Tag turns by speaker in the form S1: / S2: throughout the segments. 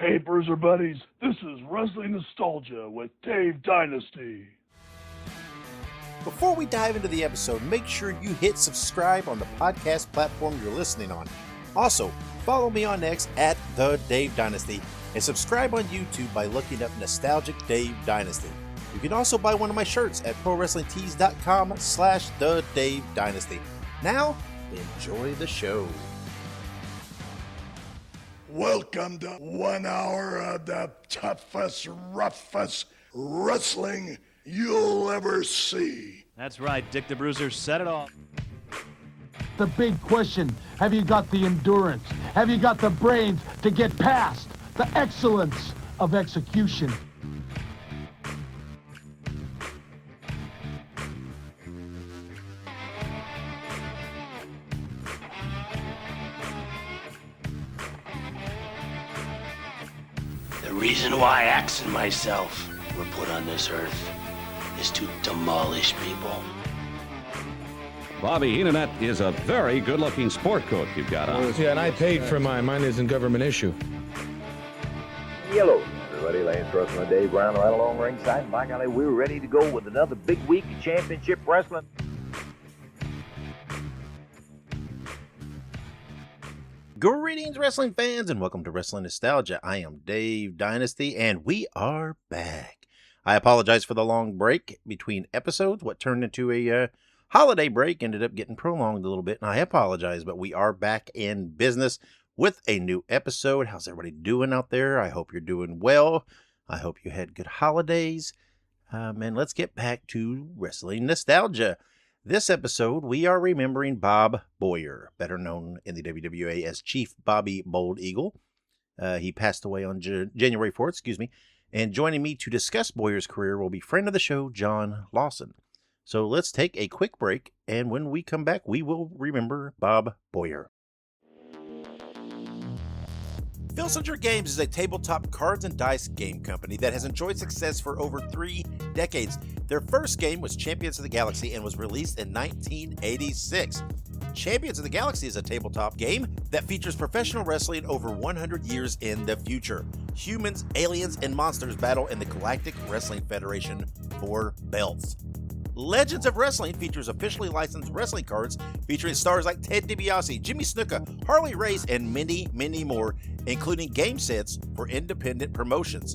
S1: Hey, Bruiser Buddies, this is Wrestling Nostalgia with Dave Dynasty.
S2: Before we dive into the episode, make sure you hit subscribe on the podcast platform you're listening on. Also, follow me on X at The Dave Dynasty and subscribe on YouTube by looking up Nostalgic Dave Dynasty. You can also buy one of my shirts at ProWrestlingTees.com/The Dave Dynasty. Now, enjoy the show.
S3: Welcome to 1 hour of the toughest, roughest wrestling you'll ever see.
S4: That's right, Dick the Bruiser said it all.
S5: The big question, have you got the endurance? Have you got the brains to get past the excellence of execution?
S6: The reason why Axe and myself were put on this earth is to demolish people.
S7: Bobby Heenan, that is a very good-looking sport coat you've got on.
S8: Yeah, and I paid for mine. Mine isn't government issue.
S9: Hello, everybody. Lance Russell and Dave Brown right along ringside. And by golly, we're ready to go with another big week of championship wrestling.
S2: Greetings, wrestling fans, and welcome to Wrestling Nostalgia. I am Dave Dynasty, and we are back. I apologize for the long break between episodes. What turned into a holiday break ended up getting prolonged a little bit, and I apologize, but we are back in business with a new episode. How's everybody doing out there? I hope you're doing well. I hope you had good holidays. And let's get back to Wrestling Nostalgia. This episode, we are remembering Bob Boyer, better known in the WWA as Chief Bobby Bold Eagle. He passed away on January 4th, and joining me to discuss Boyer's career will be friend of the show, John Lawson. So let's take a quick break, and when we come back, we will remember Bob Boyer. Filsinger Games is a tabletop cards and dice game company that has enjoyed success for over 3 decades. Their first game was Champions of the Galaxy and was released in 1986. Champions of the Galaxy is a tabletop game that features professional wrestling over 100 years in the future. Humans, aliens, and monsters battle in the Galactic Wrestling Federation for belts. Legends of Wrestling features officially licensed wrestling cards featuring stars like Ted DiBiase, Jimmy Snuka, Harley Race, and many, many more, including game sets for independent promotions.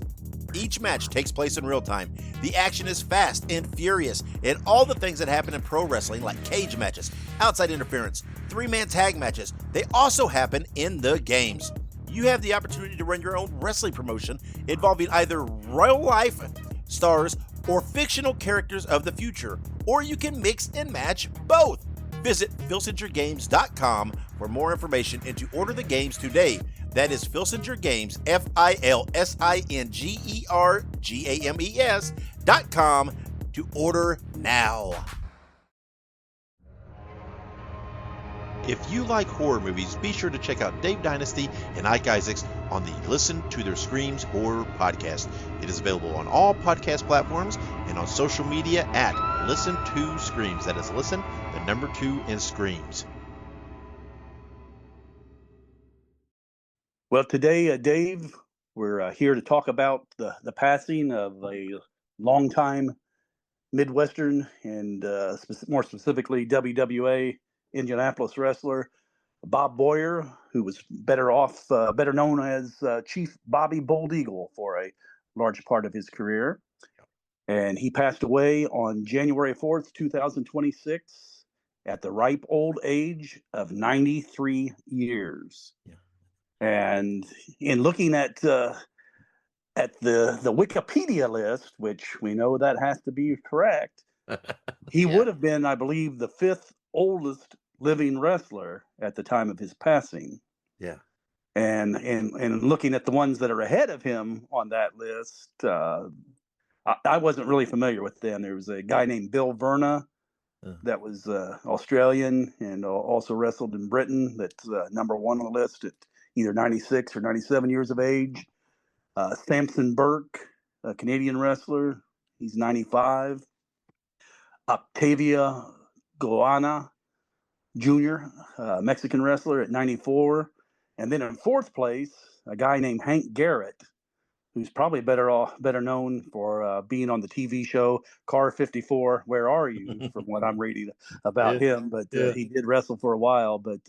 S2: Each match takes place in real time. The action is fast and furious, and all the things that happen in pro wrestling, like cage matches, outside interference, 3-man tag matches, they also happen in the games. You have the opportunity to run your own wrestling promotion involving either real life stars or fictional characters of the future, or you can mix and match both. Visit filsingergames.com for more information and to order the games today. That is Filsinger Games, FILSINGERGAMES.com to order now. If you like horror movies, be sure to check out Dave Dynasty and Ike Isaacs on the Listen to Their Screams horror podcast. It is available on all podcast platforms and on social media at Listen to Screams. That is Listen, the number 2, and Screams.
S10: Well, today, Dave, we're here to talk about the passing of a longtime Midwestern and more specifically WWA Indianapolis wrestler, Bob Boyer, who was better known as Chief Bobby Bold Eagle for a large part of his career. And he passed away on January 4th, 2026 at the ripe old age of 93 years. Yeah. And in looking at the Wikipedia list, which we know that has to be correct, he would have been, I believe, the 5th oldest living wrestler at the time of his passing.
S2: Yeah.
S10: And looking at the ones that are ahead of him on that list, I wasn't really familiar with them. There was a guy named Bill Verna that was Australian and also wrestled in Britain. That's number 1 on the list at either 96 or 97 years of age. Samson Burke, a Canadian wrestler. He's 95. Octavia Goana Jr., Mexican wrestler at 94. And then in fourth place, a guy named Hank Garrett, who's probably better known for being on the TV show Car 54, Where Are You, from what I'm reading about him. But he did wrestle for a while, but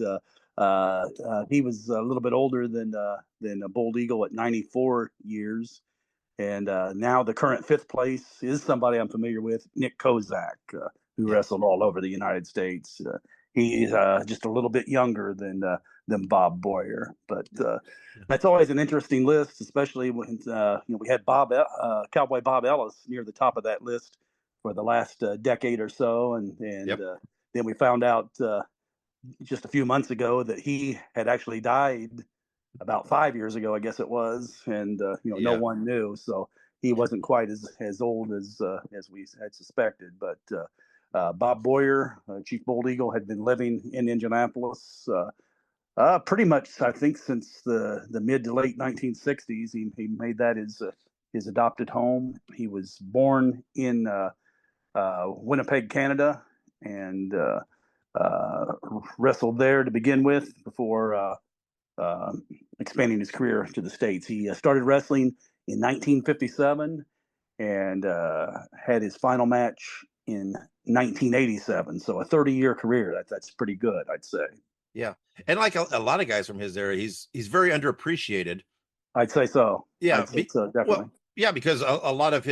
S10: he was a little bit older than Bold Eagle at 94 years. And now the current fifth place is somebody I'm familiar with, Nick Kozak, who wrestled all over the United States. He's just a little bit younger than Bob Boyer, but that's always an interesting list, especially when we had Cowboy Bob Ellis near the top of that list for the last decade or so, and then we found out just a few months ago that he had actually died about 5 years ago, I guess it was, and no one knew, so he wasn't quite as old as we had suspected. But Bob Boyer, Chief Bold Eagle, had been living in Indianapolis pretty much, I think, since the mid to late 1960s. He made that his adopted home. He was born in Winnipeg, Canada, and wrestled there to begin with before expanding his career to the States. He started wrestling in 1957 and had his final match in 1987. So a 30-year career. That's pretty good, I'd say.
S2: Yeah, and like a lot of guys from his era, he's very underappreciated.
S10: I'd say so.
S2: Yeah,
S10: so, definitely.
S2: Well, yeah, because a lot of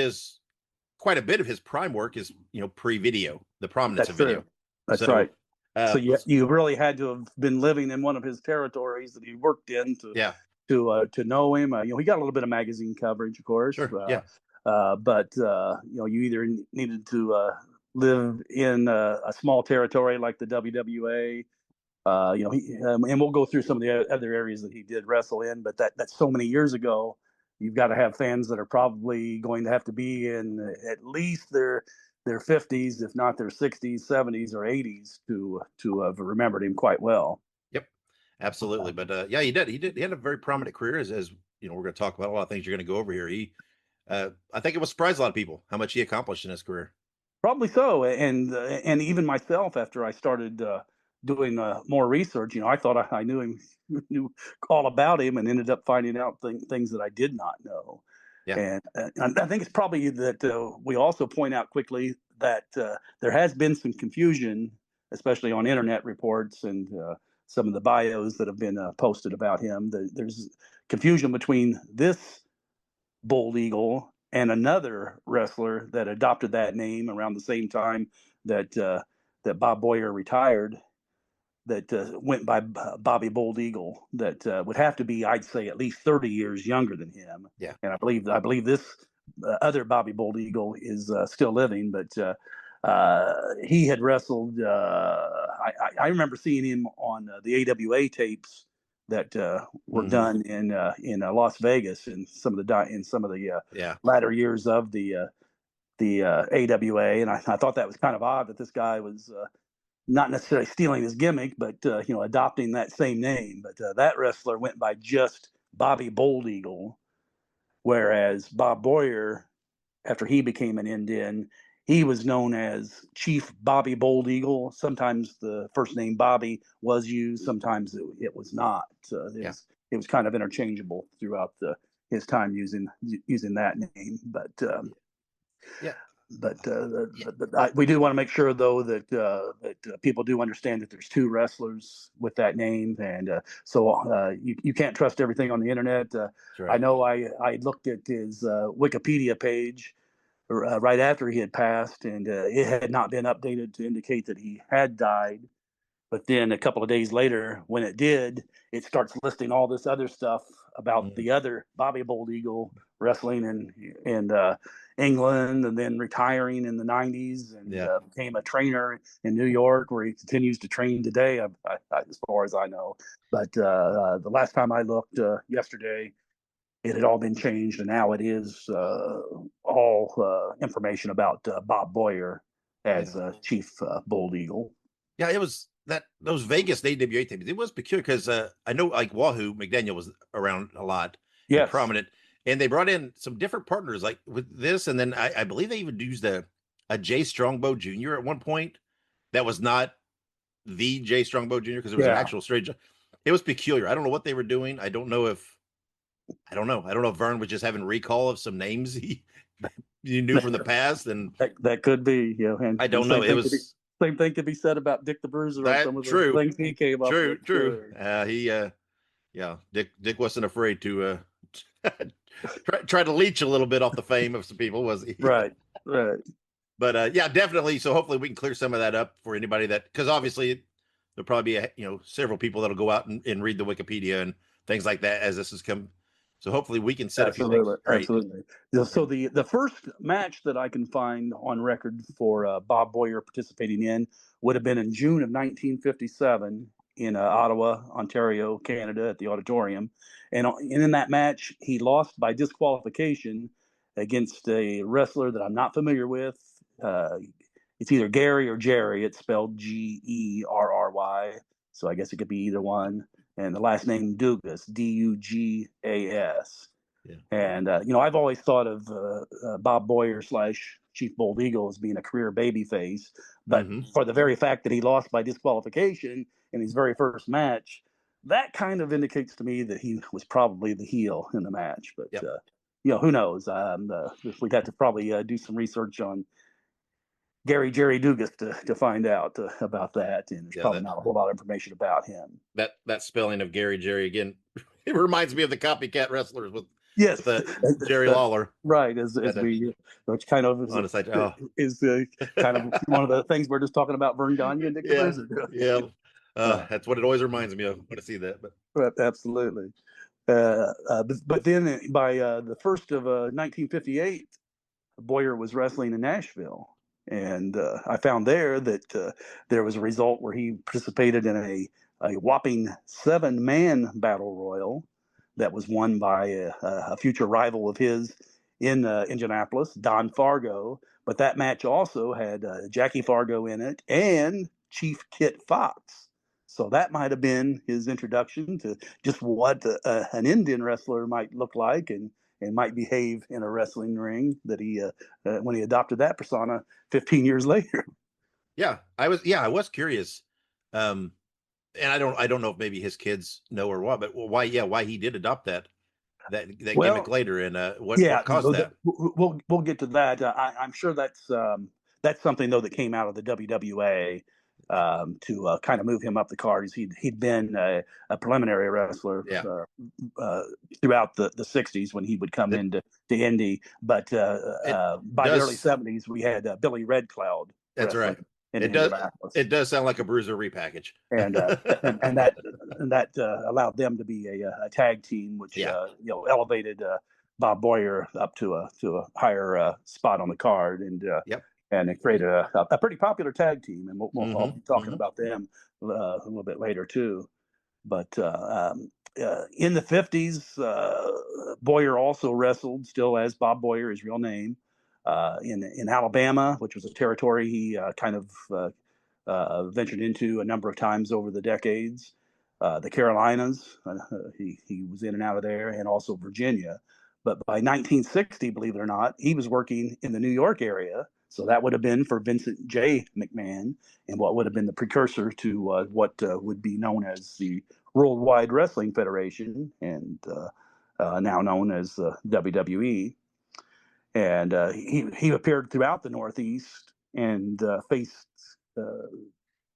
S2: quite a bit of his prime work is pre-video, the prominence of video.
S10: That's right. So you really had to have been living in one of his territories that he worked in to know him. He got a little bit of magazine coverage, of course.
S2: Sure.
S10: But you either needed to live in a small territory like the WWA. And we'll go through some of the other areas that he did wrestle in, but that's so many years ago. You've got to have fans that are probably going to have to be in at least their 50s, if not their 60s, 70s, or 80s to have remembered him quite well.
S2: Yep, absolutely. But he did. He had a very prominent career, as we're going to talk about a lot of things you're going to go over here. I think it will surprise a lot of people how much he accomplished in his career.
S10: Probably so, and even myself, after I started doing more research, I thought I knew all about him, and ended up finding out things that I did not know. Yeah. And I think it's probably that we also point out quickly that there has been some confusion, especially on internet reports and some of the bios that have been posted about him. There's confusion between this Bold Eagle and another wrestler that adopted that name around the same time that Bob Boyer retired, that went by Bobby Bold Eagle, that would have to be, I'd say, at least 30 years younger than him.
S2: Yeah.
S10: And I believe this other Bobby Bold Eagle is still living, but he had wrestled. I remember seeing him on the AWA tapes that were done in Las Vegas in some of the latter years of the AWA, and I thought that was kind of odd that this guy was not necessarily stealing his gimmick, but adopting that same name. But that wrestler went by just Bobby Bold Eagle, whereas Bob Boyer, after he became an Indian, he was known as Chief Bobby Bold Eagle. Sometimes the first name Bobby was used, sometimes it was not. It was kind of interchangeable throughout his time using that name. But we do want to make sure, though, that people do understand that there's two wrestlers with that name, and so you can't trust everything on the internet.
S2: Right.
S10: I know I looked at his Wikipedia page right after he had passed, and it had not been updated to indicate that he had died. But then a couple of days later, when it did, it starts listing all this other stuff about the other Bobby Bold Eagle wrestling in England, and then retiring in the 90s, and became a trainer in New York, where he continues to train today, as far as I know. But the last time I looked yesterday, it had all been changed, and now it is all information about Bob Boyer as Chief Bold Eagle.
S2: Yeah, it was those Vegas AWA tapes. It was peculiar because I know like Wahoo McDaniel was around a lot, and prominent, and they brought in some different partners like with this, and then I believe they even used a Jay Strongbow Jr. at one point. That was not the Jay Strongbow Jr. because it was an actual straight. it was peculiar. I don't know what they were doing. I don't know if Vern was just having recall of some names he knew from the past, and
S10: that could be, and
S2: I don't know. It was
S10: same thing could be said about Dick the Bruiser
S2: that,
S10: on some of
S2: true.
S10: the things he came up with.
S2: True. Dick wasn't afraid to try to leech a little bit off the fame of some people, was he?
S10: Right.
S2: But definitely. So hopefully we can clear some of that up for anybody because obviously there'll probably be several people that'll go out and read the Wikipedia and things like that as this has come. So hopefully we can set a few things straight.
S10: Absolutely. So the first match that I can find on record for Bob Boyer participating in would have been in June of 1957 in Ottawa, Ontario, Canada, at the Auditorium. And in that match, he lost by disqualification against a wrestler that I'm not familiar with. It's either Gary or Jerry. It's spelled Gerry. So I guess it could be either one. And the last name Dugas, Dugas.
S2: Yeah.
S10: And, I've always thought of Bob Boyer / Chief Bold Eagle as being a career babyface. But for the very fact that he lost by disqualification in his very first match, that kind of indicates to me that he was probably the heel in the match. But, who knows? We'd have to probably do some research on Jerry Dugas to find out about that, and there's probably not a whole lot of information about him.
S2: That spelling of Jerry again, it reminds me of the copycat wrestlers with Jerry Lawler,
S10: right? Which kind of
S2: on the side,
S10: is kind of one of the things we're just talking about. Vern Gagne and Dick the Bruiser.
S2: That's what it always reminds me of when I see that.
S10: But absolutely. But then by the first of 1958, Boyer was wrestling in Nashville. And I found there that there was a result where he participated in a whopping 7-man battle royal that was won by a future rival of his in Indianapolis, Don Fargo. But that match also had Jackie Fargo in it and Chief Kit Fox. So that might have been his introduction to just what an Indian wrestler might look like and might behave in a wrestling ring, that he when he adopted that persona 15 years later.
S2: I was curious. And I don't know if maybe his kids know or what, but why he did adopt that gimmick later, and what caused that?
S10: We'll get to that. I'm sure that's something though that came out of the WWA to kind of move him up the card. He'd been a preliminary wrestler throughout the 60s when he would come into Indy, but by the early 70s we had Billy Red Cloud.
S2: That's right. It does sound like a Bruiser repackage, and
S10: that allowed them to be a tag team, which elevated Bob Boyer up to a higher spot on the card, and it created a pretty popular tag team, and we'll be talking about them a little bit later too. But in the 50s, Boyer also wrestled, still as Bob Boyer, his real name, in Alabama, which was a territory he kind of ventured into a number of times over the decades. The Carolinas, he was in and out of there, and also Virginia. But by 1960, believe it or not, he was working in the New York area. So that would have been for Vincent J. McMahon, and what would have been the precursor to what would be known as the Worldwide Wrestling Federation, and now known as the WWE. And he appeared throughout the Northeast and faced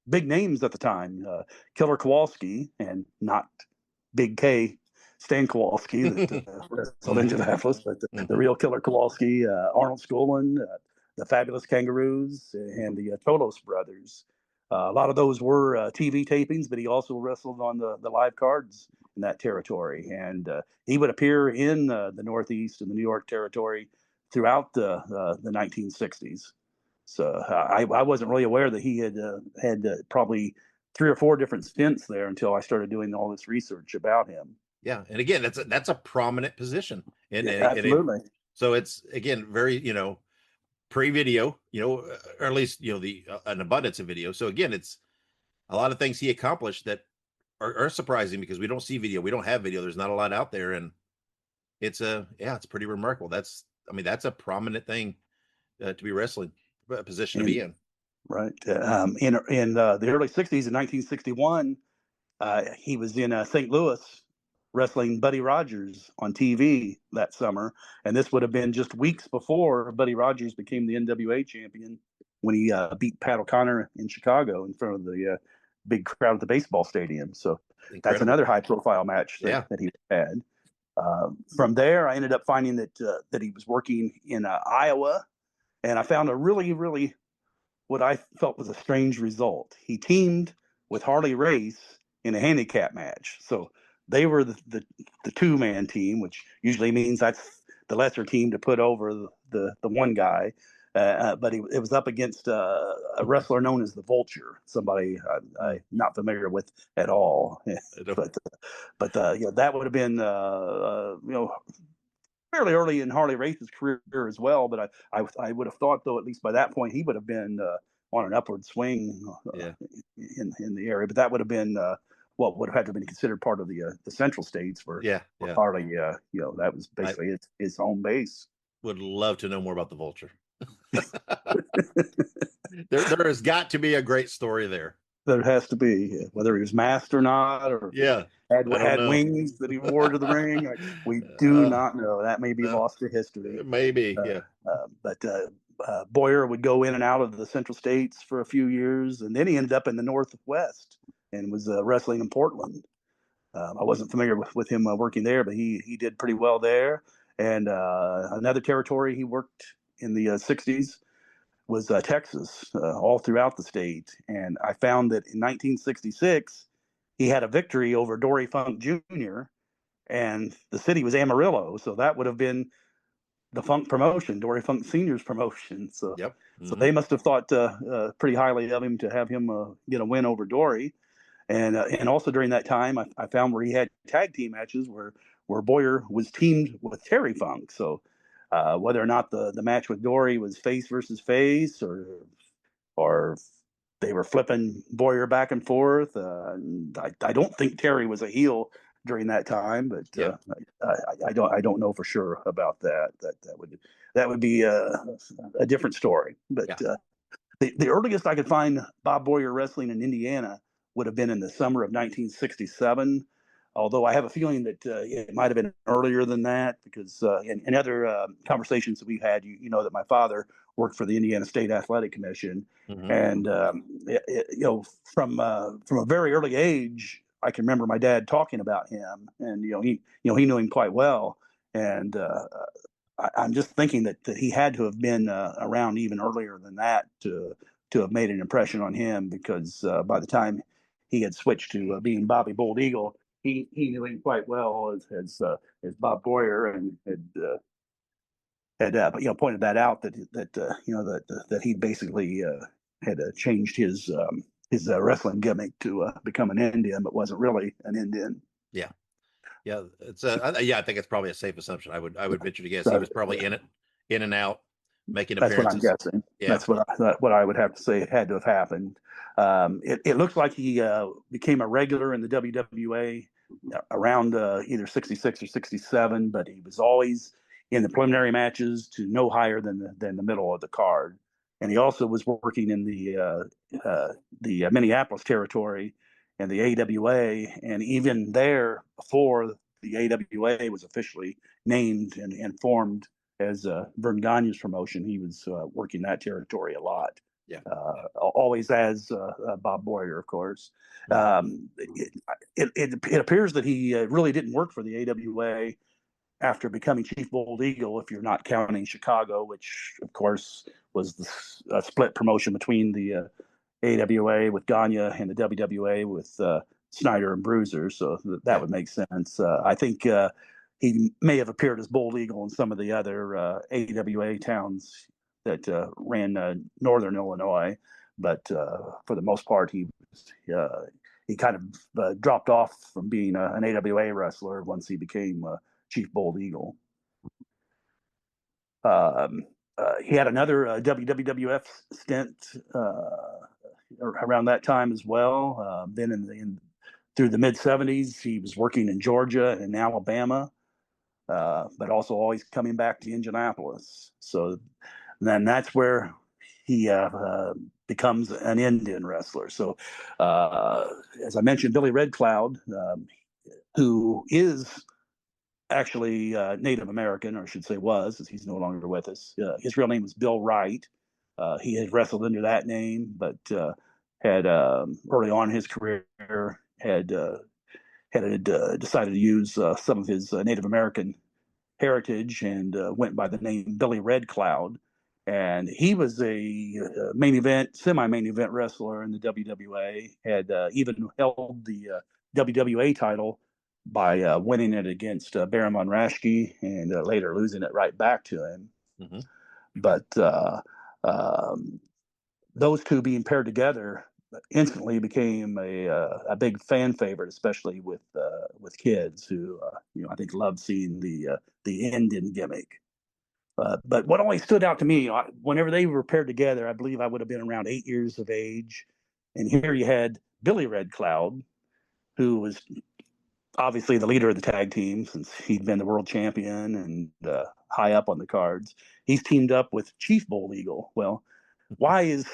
S10: big names at the time. Killer Kowalski, and not Big K, Stan Kowalski, that wrestled in Indianapolis, but the real Killer Kowalski, Arnold Skaaland, the Fabulous Kangaroos, and the Tolos brothers. A lot of those were TV tapings, but he also wrestled on the live cards in that territory. And he would appear in the Northeast and the New York territory throughout the 1960s. So I wasn't really aware that he had probably 3 or 4 different stints there until I started doing all this research about him.
S2: Yeah, and again, that's a prominent position.
S10: Absolutely.
S2: So it's, again, very, pre-video, or at least, an abundance of video. So again, it's a lot of things he accomplished that are surprising, because we don't see video. We don't have video. There's not a lot out there. And it's pretty remarkable. That's a prominent thing to be wrestling, a position to be in.
S10: Right. In the early 60s, in 1961, he was in St. Louis wrestling Buddy Rogers on TV that summer, and this would have been just weeks before Buddy Rogers became the NWA champion when he beat Pat O'Connor in Chicago in front of the big crowd at the baseball stadium. So that's another high-profile match that he had. From there, I ended up finding that he was working in Iowa, and I found a really what I felt was a strange result. He teamed with Harley Race in a handicap match. So they were the two-man team, which usually means that's the lesser team to put over the one guy. But it was up against a wrestler known as the Vulture, somebody I'm not familiar with at all. but that would have been fairly early in Harley Race's career as well. But I would have thought, though, at least by that point, he would have been on an upward swing in the area. But that would have been what would have had to have been considered part of the Central States, where Harley, that was basically his home base.
S2: Would love to know more about the Vulture. there has got to be a great story there.
S10: There has to be, whether he was masked or not, or had wings that he wore to the ring. We do not know. That may be lost to history.
S2: Maybe,
S10: But Boyer would go in and out of the Central States for a few years, and then he ended up in the Northwest and was wrestling in Portland. I wasn't familiar with him working there, but he did pretty well there. And another territory he worked in the 60s was Texas, all throughout the state. And I found that in 1966, he had a victory over Dory Funk Jr., and the city was Amarillo. So that would have been the Funk promotion, Dory Funk Sr.'s promotion. So, so they must have thought pretty highly of him to have him get a win over Dory. And also during that time, I found where he had tag team matches where Boyer was teamed with Terry Funk. So whether or not the match with Dory was face versus face, or they were flipping Boyer back and forth. I don't think Terry was a heel during that time, but I don't know for sure about that. That would be a different story. But the earliest I could find Bob Boyer wrestling in Indiana would have been in the summer of 1967. Although I have a feeling that it might have been earlier than that, because in other conversations that we've had, you know that my father worked for the Indiana State Athletic Commission, and from a very early age, I can remember my dad talking about him, and he knew him quite well, and I'm just thinking that he had to have been around even earlier than that to have made an impression on him, because by the time he had switched to being Bobby Bold Eagle, he knew him quite well as Bob Boyer, and had pointed that out that he basically had changed his wrestling gimmick to become an Indian, but wasn't really an Indian.
S2: It's I think it's probably a safe assumption. I would venture to guess he was probably in and out, making appearances.
S10: That's what I'm guessing. That's what I would have to say had to have happened. It looks like he became a regular in the WWA around either 66 or 67, but he was always in the preliminary matches to no higher than the middle of the card. And he also was working in the Minneapolis territory and the AWA, and even there, before the AWA was officially named and formed as Vern Gagne's promotion, he was working that territory a lot. Always as Bob Boyer, of course. It appears that he really didn't work for the AWA after becoming Chief Bold Eagle, if you're not counting Chicago, which, of course, was the split promotion between the AWA with Gagne and the WWA with Snyder and Bruiser. So that would make sense. I think he may have appeared as Bold Eagle in some of the other AWA towns that ran northern Illinois, but for the most part, he kind of dropped off from being an AWA wrestler once he became Chief Bold Eagle. He had another WWF stint around that time as well. Then through the mid 70s, he was working in Georgia and Alabama, but also always coming back to Indianapolis. So then that's where he becomes an Indian wrestler. So, as I mentioned, Billy Red Cloud, who is actually Native American, or I should say was, as he's no longer with us. His real name was Bill Wright. He had wrestled under that name, but had early on in his career had decided to use some of his Native American heritage and went by the name Billy Red Cloud. And he was a semi-main event wrestler in the WWA. Had even held the WWA title by winning it against Baron von Raschke and later losing it right back to him.
S2: Mm-hmm.
S10: But those two being paired together instantly became a big fan favorite, especially with kids who I think loved seeing the Indian gimmick. But what always stood out to me, whenever they were paired together, I believe I would have been around 8 years of age, and here you had Billy Red Cloud, who was obviously the leader of the tag team since he'd been the world champion and high up on the cards. He's teamed up with Chief Bold Eagle. Well, why is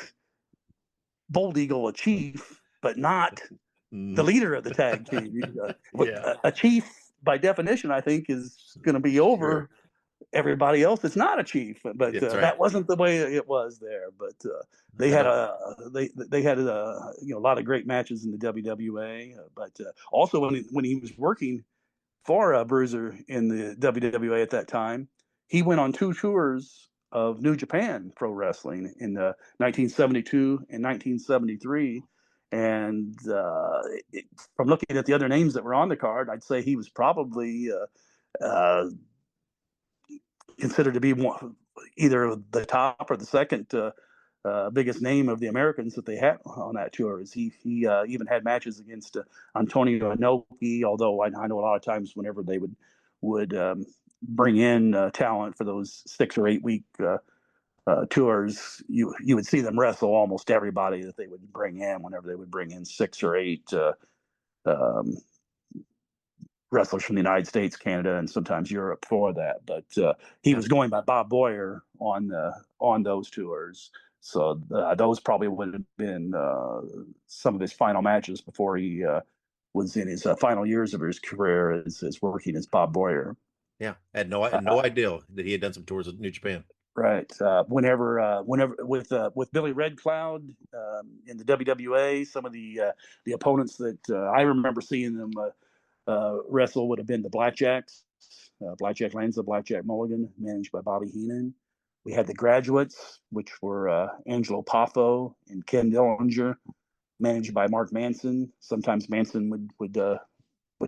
S10: Bold Eagle a chief, but not the leader of the tag team? A chief, by definition, I think, is going to be over everybody else that's not a chief. But that wasn't the way it was there. But they had a lot of great matches in the WWA. But also when he was working for Bruiser in the WWA at that time, he went on 2 tours of New Japan Pro Wrestling in 1972 and 1973. And from looking at the other names that were on the card, I'd say he was probably considered to be either the top or the second biggest name of the Americans that they had on that tour. He even had matches against Antonio Inoki, although I know a lot of times whenever they would bring in talent for those 6 or 8 week tours, you would see them wrestle almost everybody that they would bring in whenever they would bring in 6 or 8 wrestlers from the United States, Canada, and sometimes Europe for that. But he was going by Bob Boyer on those tours. So those probably would have been some of his final matches before he was in his final years of his career as working as Bob Boyer.
S2: Yeah, I had no idea that he had done some tours with New Japan.
S10: Right. Whenever with Billy Red Cloud in the WWA, some of the opponents that I remember seeing them wrestle would have been the Blackjacks, Blackjack Lanza, Blackjack Mulligan, managed by Bobby Heenan. We had the Graduates, which were Angelo Poffo and Ken Dillinger, managed by Mark Manson. Sometimes Manson would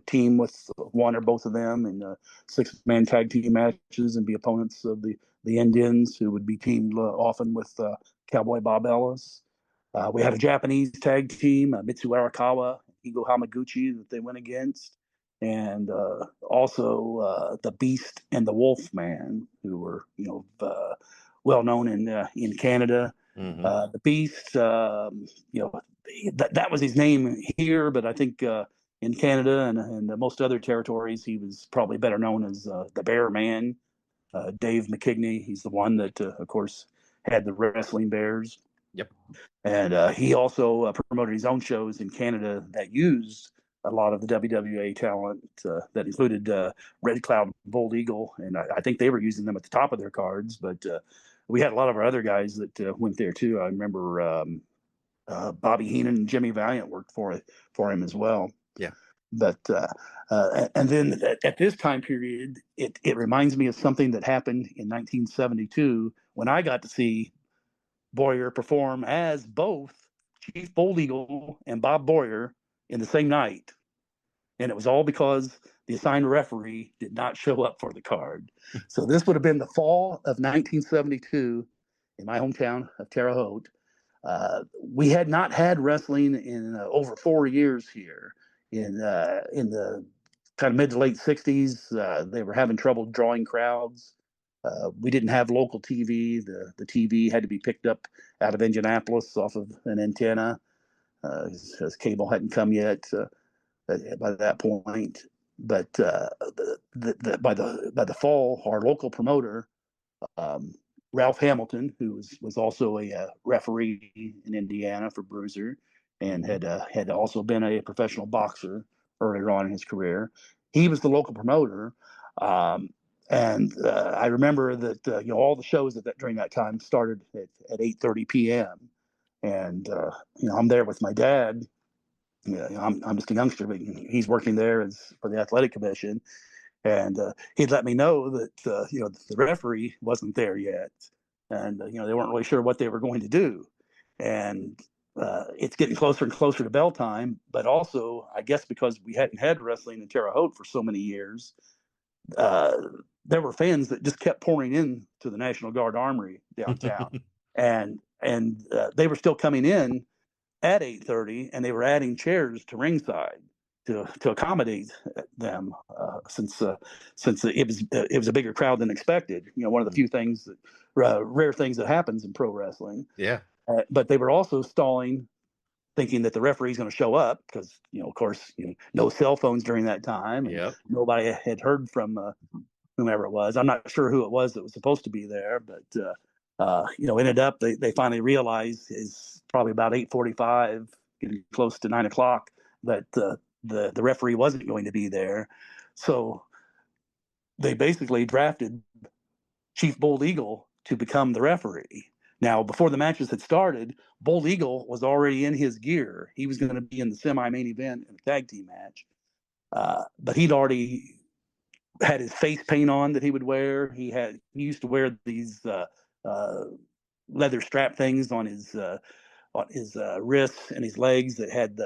S10: team with one or both of them in 6-man tag team matches and be opponents of the Indians, who would be teamed often with Cowboy Bob Ellis. We had a Japanese tag team, Mitsu Arakawa, Higo Hamaguchi, that they went against. And also the Beast and the Wolfman, who were well known in Canada.
S2: Mm-hmm.
S10: The Beast, that was his name here, but I think in Canada and most other territories, he was probably better known as the Bear Man, Dave McKigney. He's the one that, of course, had the Wrestling Bears.
S2: Yep.
S10: And he also promoted his own shows in Canada that used a lot of the WWA talent that included Red Cloud, Bold Eagle, and I think they were using them at the top of their cards. But we had a lot of our other guys that went there too. I remember Bobby Heenan and Jimmy Valiant worked for him as well.
S2: Yeah.
S10: But and then at this time period, it reminds me of something that happened in 1972 when I got to see Boyer perform as both Chief Bold Eagle and Bob Boyer in the same night. And it was all because the assigned referee did not show up for the card. So this would have been the fall of 1972 in my hometown of Terre Haute. We had not had wrestling in over 4 years here. In the kind of mid to late 60s, they were having trouble drawing crowds. We didn't have local TV. The TV had to be picked up out of Indianapolis off of an antenna. As cable hadn't come yet by that point. But by the fall, our local promoter Ralph Hamilton, who was also a referee in Indiana for Bruiser, and had also been a professional boxer earlier on in his career. He was the local promoter, and I remember that all the shows that during that time started at 8:30 p.m. And I'm there with my dad. I'm just a youngster, but he's working there for the athletic commission, and he'd let me know that the referee wasn't there yet, and they weren't really sure what they were going to do, and it's getting closer and closer to bell time. But also, I guess because we hadn't had wrestling in Terre Haute for so many years, there were fans that just kept pouring in to the National Guard Armory downtown, and they were still coming in at 8:30, and they were adding chairs to ringside to accommodate them, since it was a bigger crowd than expected. One of the few things that rare things that happens in pro wrestling.
S2: Yeah.
S10: But they were also stalling, thinking that the referee's going to show up because, of course, no cell phones during that time. And nobody had heard from whomever it was. I'm not sure who it was that was supposed to be there, but ended up they finally realized is probably about 8:45, getting close to 9 o'clock, that the referee wasn't going to be there. So they basically drafted Chief Bold Eagle to become the referee. Now, before the matches had started, Bold Eagle was already in his gear. He was going to be in the semi-main event in a tag team match, but he'd already had his face paint on that he would wear. He used to wear these leather strap things on his wrists and his legs that had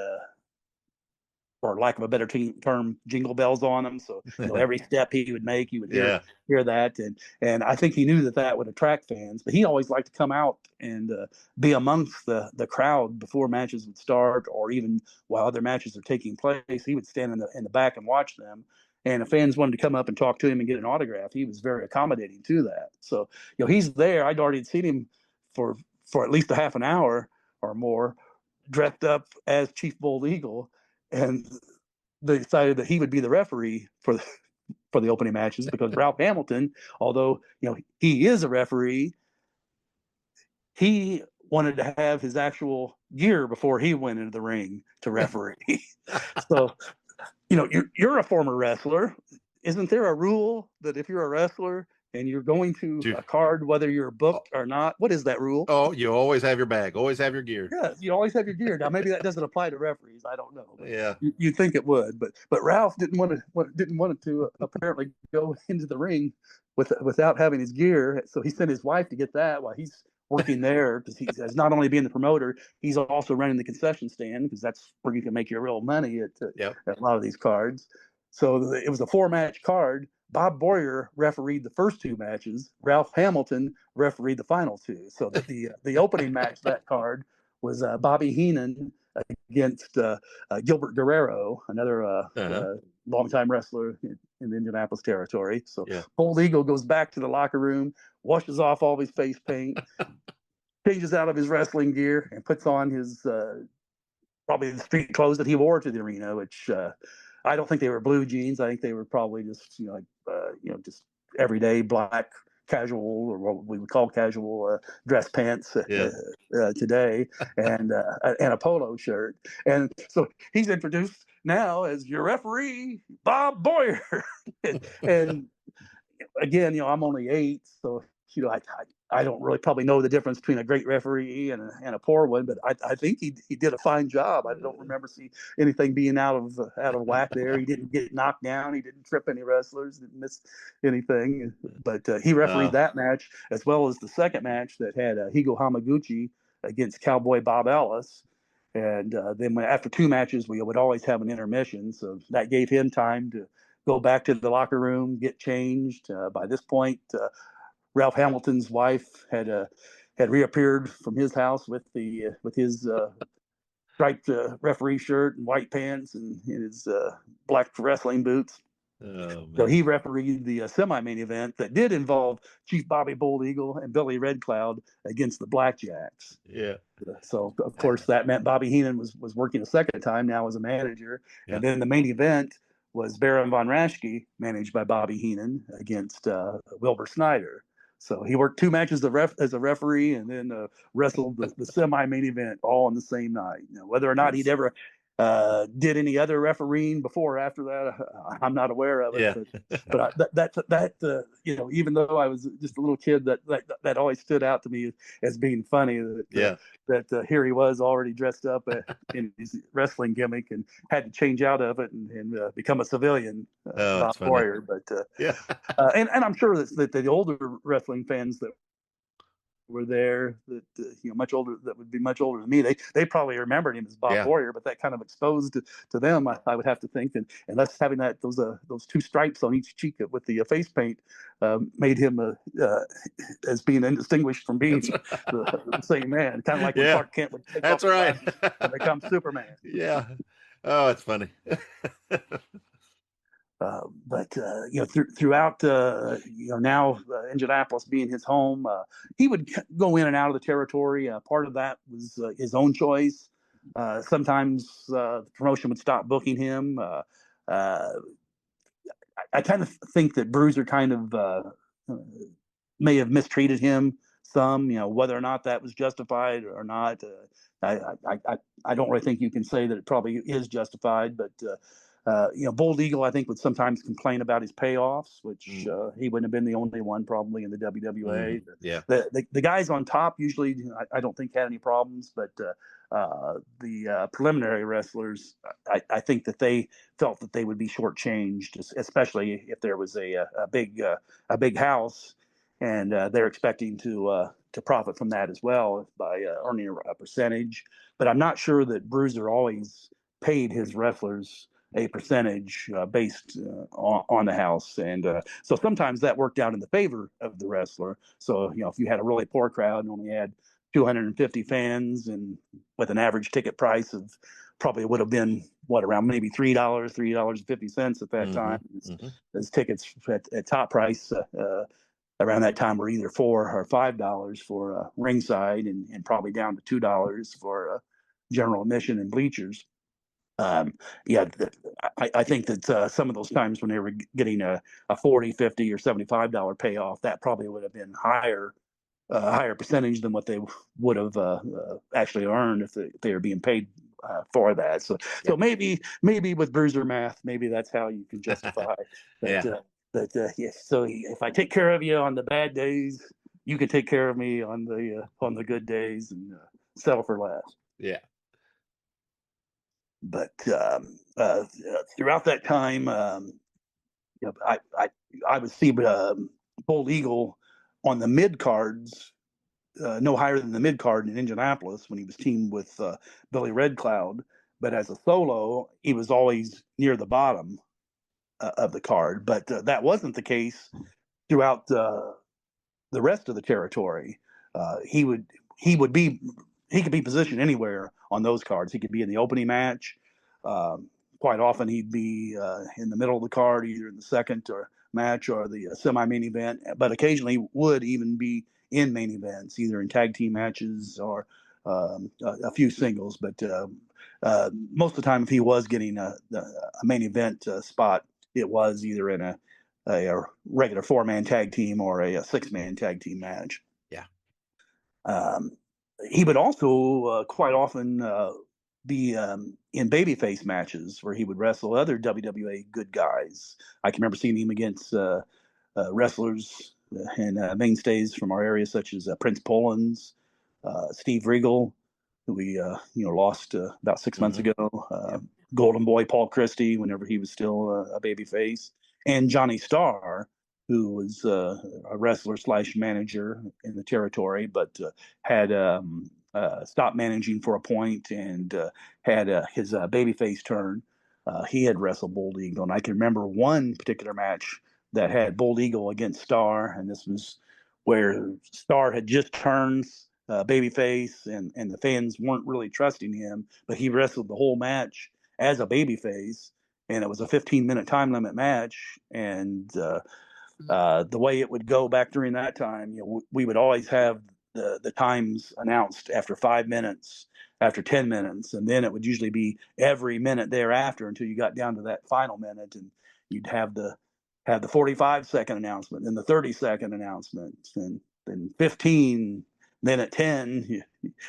S10: for lack of a better term, jingle bells on them. So every step he would make, you would hear that, and I think he knew that would attract fans. But he always liked to come out and be amongst the crowd before matches would start, or even while other matches are taking place. He would stand in the back and watch them. And if fans wanted to come up and talk to him and get an autograph, he was very accommodating to that. So he's there. I'd already seen him for at least a half an hour or more, dressed up as Chief Bold Eagle, and they decided that he would be the referee for the opening matches, because Ralph Hamilton, although he is a referee, he wanted to have his actual gear before he went into the ring to referee. So you're a former wrestler. Isn't there a rule that if you're a wrestler and you're going to a card, whether you're booked or not, what is that rule?
S2: Oh, you always have your bag, always have your gear.
S10: Yeah, you always have your gear. Now, maybe that doesn't apply to referees. I don't know.
S2: Yeah,
S10: you'd think it would, but Ralph didn't want to apparently go into the ring without having his gear. So he sent his wife to get that while he's working there, because he's not only being the promoter, he's also running the concession stand, because that's where you can make your real money at a lot of these cards. So it was a 4-match card. Bob Boyer refereed the first 2 matches. Ralph Hamilton refereed the final 2. So the opening match that card was Bobby Heenan against Gilbert Guerrero, another longtime wrestler in the Indianapolis territory. So Bold Eagle goes back to the locker room, washes off all his face paint, changes out of his wrestling gear, and puts on his probably the street clothes that he wore to the arena, which I don't think they were blue jeans. I think they were probably just just everyday black casual, or what we would call casual dress pants today, and a polo shirt. And so he's introduced now as your referee, Bob Boyer. and again, I'm only 8, so I don't really probably know the difference between a great referee and a poor one, but I think he did a fine job. I don't remember seeing anything being out of whack there. He didn't get knocked down. He didn't trip any wrestlers. Didn't miss anything. But he refereed that match, as well as the second match that had Higo Hamaguchi against Cowboy Bob Ellis. And then after 2 matches, we would always have an intermission, so that gave him time to go back to the locker room, get changed. By this point, Ralph Hamilton's wife had reappeared from his house with his striped referee shirt and white pants and his black wrestling boots. So he refereed the semi-main event that did involve Chief Bobby Bold Eagle and Billy Red Cloud against the Blackjacks.
S2: Yeah.
S10: So of course that meant Bobby Heenan was working a second time now as a manager, and then the main event was Baron von Raschke, managed by Bobby Heenan, against Wilbur Snyder. So he worked 2 matches as a referee, and then wrestled the semi-main event all on the same night. Whether or not he'd ever did any other refereeing before or after that, I'm not aware of it.
S2: Yeah.
S10: But even though I was just a little kid, that always stood out to me as being funny. That here he was already dressed up in his wrestling gimmick and had to change out of it and become a civilian Bob Warrior. But and I'm sure that the older wrestling fans that were there that much older, that would be much older than me, they probably remembered him as Bob Warrior, but that kind of exposed to them, I would have to think, and that's having those 2 stripes on each cheek with the face paint made him as being indistinguished from being the same man, kind of like when Clark Kent would take
S2: That's
S10: off
S2: right
S10: and become Superman.
S2: Yeah. Oh, it's funny.
S10: But throughout now Indianapolis being his home, he would go in and out of the territory. Part of that was his own choice. Sometimes the promotion would stop booking him. I kind of think that Bruiser kind of may have mistreated him some. Whether or not that was justified or not, I don't really think you can say that it probably is justified, but. Bold Eagle, I think, would sometimes complain about his payoffs, which he wouldn't have been the only one probably in the WWA.
S2: Yeah.
S10: The guys on top usually, I don't think had any problems, but the preliminary wrestlers, I think that they felt that they would be shortchanged, especially if there was a big house, and they're expecting to profit from that as well by earning a percentage. But I'm not sure that Bruiser always paid his wrestlers a percentage based on the house, and so sometimes that worked out in the favor of the wrestler. So if you had a really poor crowd and only had 250 fans, and with an average ticket price of probably would have been around maybe $3.50 at that time. As tickets at top price around that time were either $4 or $5 for ringside, and probably down to $2 for general admission and bleachers. I think that some of those times when they were getting a $40, $50, or $75 payoff, that probably would have been higher percentage than what they would have actually earned if they were being paid for that. So maybe with Bruiser math, maybe that's how you can justify that. Yes. So if I take care of you on the bad days, you can take care of me on the good days and settle for less.
S2: Yeah.
S10: But throughout that time, I would see Bold Eagle on the mid cards, no higher than the mid card in Indianapolis when he was teamed with Billy Red Cloud. But as a solo, he was always near the bottom of the card. But that wasn't the case throughout the rest of the territory. He could be positioned anywhere on those cards. He could be in the opening match. Quite often he'd be in the middle of the card, either in the second or match or the semi-main event, but occasionally would even be in main events, either in tag team matches or a few singles. But most of the time, if he was getting a main event spot, it was either in a regular 4-man tag team or a 6-man tag team match.
S2: Yeah.
S10: He would also quite often be in babyface matches where he would wrestle other WWA good guys. I can remember seeing him against wrestlers and mainstays from our area, such as Prince Pollins, Steve Regal, who we lost about 6 months ago. Golden Boy Paul Christie, whenever he was still a babyface, and Johnny Starr, who was a wrestler / manager in the territory, but had stopped managing for a point and had his babyface turn. He had wrestled Bold Eagle, and I can remember one particular match that had Bold Eagle against Starr, and this was where Starr had just turned babyface, and the fans weren't really trusting him, but he wrestled the whole match as a babyface, and it was a 15-minute time limit match, and the way it would go back during that time, we would always have the times announced after 5 minutes, after 10 minutes, and then it would usually be every minute thereafter until you got down to that final minute, and you'd have the had the 45-second announcement, then the 30-second announcement, and then 15, then at 10.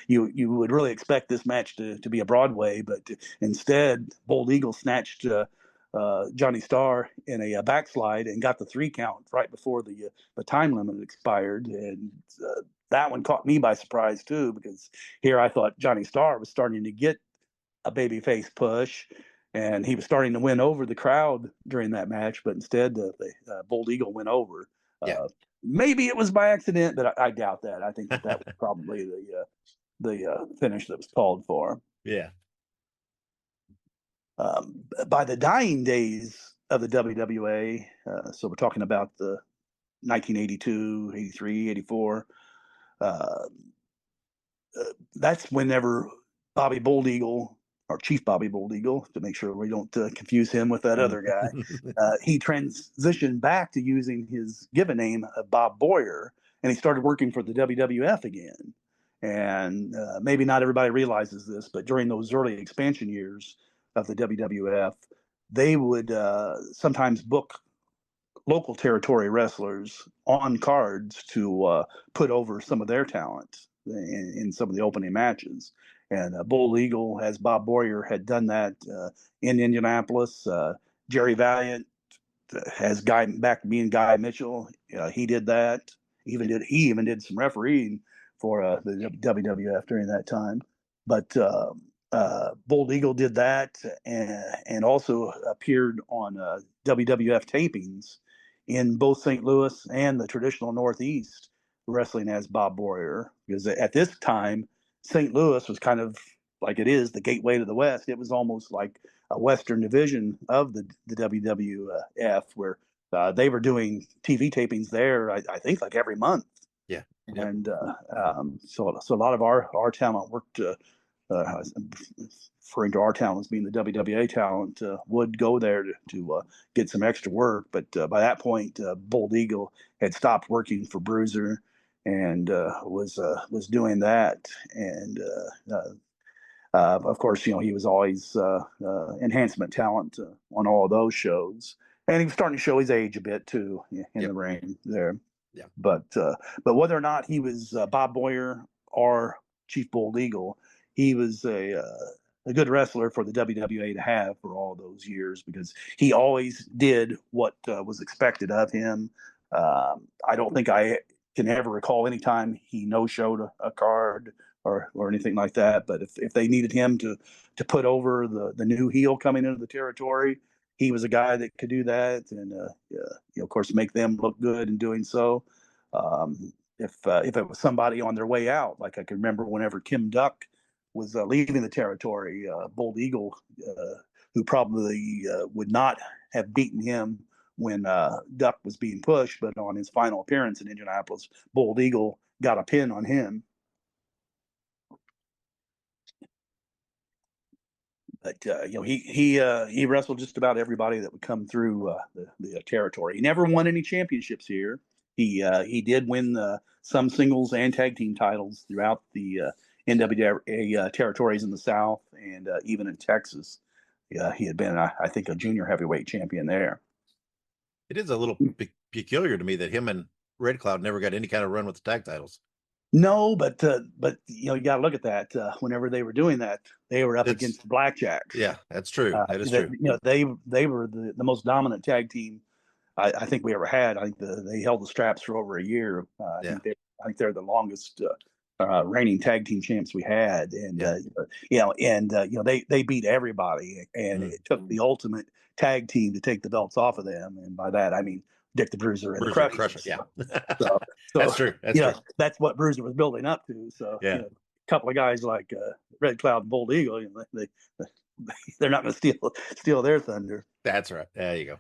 S10: You would really expect this match to be a Broadway, but instead, Bold Eagle snatched Johnny Starr in a backslide and got the 3 count right before the time limit expired, and that one caught me by surprise too, because here I thought Johnny Starr was starting to get a babyface push, and he was starting to win over the crowd during that match, but instead the Bold Eagle went over. Maybe it was by accident, but I doubt that. I think that was probably the finish that was called for.
S2: Yeah.
S10: By the dying days of the WWA, so we're talking about the 1982, 83, 84, that's whenever Bobby Bold Eagle, or Chief Bobby Bold Eagle, to make sure we don't confuse him with that other guy, he transitioned back to using his given name of Bob Boyer, and he started working for the WWF again. And maybe not everybody realizes this, but during those early expansion years of the WWF, they would sometimes book local territory wrestlers on cards to put over some of their talent in some of the opening matches. And Bold Eagle, as Bob Boyer, had done that in Indianapolis. Jerry Valiant has back being Guy Mitchell. He did that. He even did some refereeing for the WWF during that time. But Bold Eagle did that, and also appeared on WWF tapings in both St. Louis and the traditional Northeast, wrestling as Bob Boyer. Because at this time, St. Louis was kind of like it is the gateway to the West. It was almost like a Western division of the WWF, where they were doing TV tapings there, I think, like every month.
S2: Yeah.
S10: Yep. And so a lot of our talent worked, referring to our talent as being the WWA talent, would go there to get some extra work. But by that point, Bold Eagle had stopped working for Bruiser and was doing that. And of course, he was always enhancement talent on all of those shows, and he was starting to show his age a bit too in the ring there.
S2: Yeah.
S10: But whether or not he was Bob Boyer or Chief Bold Eagle, he was a good wrestler for the WWA to have for all those years, because he always did what was expected of him. I don't think I can ever recall any time he no-showed a card or anything like that. But if they needed him to put over the new heel coming into the territory, he was a guy that could do that, and of course make them look good in doing so. If it was somebody on their way out, like I can remember whenever Kim Duck was leaving the territory, Bold Eagle, who probably would not have beaten him when Duck was being pushed, but on his final appearance in Indianapolis, Bold Eagle got a pin on him. But he wrestled just about everybody that would come through the territory. He never won any championships here. He did win some singles and tag team titles throughout the NWA territories in the South, and even in Texas. He had been, I think, a junior heavyweight champion there.
S2: It is a little peculiar to me that him and Red Cloud never got any kind of run with the tag titles.
S10: No, but you got to look at that. Whenever they were doing that, they were up against the Blackjacks.
S2: Yeah, that's true. That is true.
S10: They were the most dominant tag team I think we ever had. I think they held the straps for over a year. I think they're the longest reigning tag team champs we had, and they beat everybody, and it took the ultimate tag team to take the belts off of them, and by that I mean Dick the Bruiser and the Crusher.
S2: Yeah.
S10: So
S2: that's true. That's true.
S10: That's what Bruiser was building up to. So a couple of guys like Red Cloud and Bold Eagle, they're not going to steal their thunder.
S2: That's right. There you go.